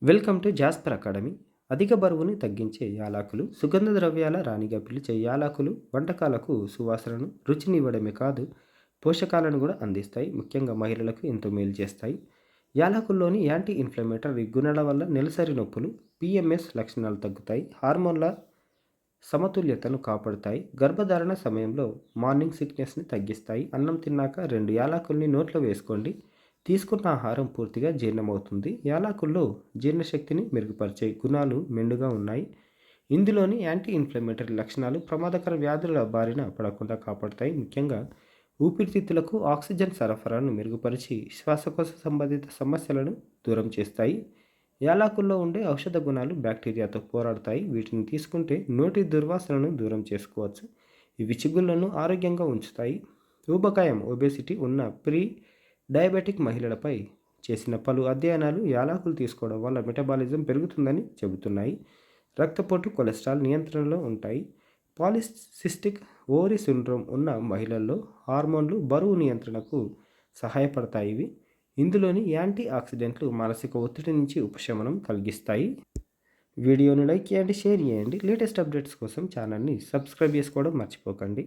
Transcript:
Welcome to Jasper academy. అధిక బరువుని తగ్గించే యాలకులు, సుగంధ ద్రవ్యాల రాణిగా పిలిచే యాలకులు వంటకాలకు సువాసనను, రుచినివ్వడమే కాదు, పోషకాలను కూడా అందిస్తాయి. ముఖ్యంగా మహిళలకు ఎంతో మేలు చేస్తాయి. యాలకుల్లోని యాంటీ ఇన్ఫ్లమేటరీ గుణాల వల్ల నెలసరి నొప్పులు, పిఎంఎస్ లక్షణాలు తగ్గుతాయి. హార్మోన్ల సమతుల్యతను కాపాడుతాయి. గర్భధారణ సమయంలో మార్నింగ్ సిక్నెస్ని తగ్గిస్తాయి. అన్నం తిన్నాక 2 యాలకుల్ని నోట్లో వేసుకోండి. తీసుకున్న ఆహారం పూర్తిగా జీర్ణమవుతుంది. యాలకుల్లో జీర్ణశక్తిని మెరుగుపరిచే గుణాలు మెండుగా ఉన్నాయి. ఇందులోని యాంటీ ఇన్ఫ్లమేటరీ లక్షణాలు ప్రమాదకర వ్యాధుల బారిన పడకుండా కాపాడుతాయి. ముఖ్యంగా ఊపిరితిత్తులకు ఆక్సిజన్ సరఫరాను మెరుగుపరిచి శ్వాసకోశ సంబంధిత సమస్యలను దూరం చేస్తాయి. యాలకుల్లో ఉండే ఔషధ గుణాలు బ్యాక్టీరియాతో పోరాడతాయి. వీటిని తీసుకుంటే నోటి దుర్వాసనను దూరం చేసుకోవచ్చు. ఇవి చిగుళ్లను ఆరోగ్యంగా ఉంచుతాయి. ఊబకాయం ఒబేసిటీ ఉన్న ప్రీ డయాబెటిక్ మహిళలపై చేసిన పలు అధ్యయనాలు యాలకులు తీసుకోవడం వల్ల మెటబాలిజం పెరుగుతుందని చెబుతున్నాయి. రక్తపోటు, కొలెస్ట్రాల్ నియంత్రణలో ఉంటాయి. పాలిసిస్టిక్ ఓవరీ సిండ్రోమ్ ఉన్న మహిళల్లో హార్మోన్లు బరువు నియంత్రణకు సహాయపడతాయి. ఇందులోని యాంటీ ఆక్సిడెంట్లు మానసిక ఒత్తిడి నుంచి ఉపశమనం కలిగిస్తాయి. వీడియోను లైక్ చేయండి, షేర్ చేయండి. లేటెస్ట్ అప్డేట్స్ కోసం ఛానల్ని సబ్స్క్రైబ్ చేసుకోవడం మర్చిపోకండి.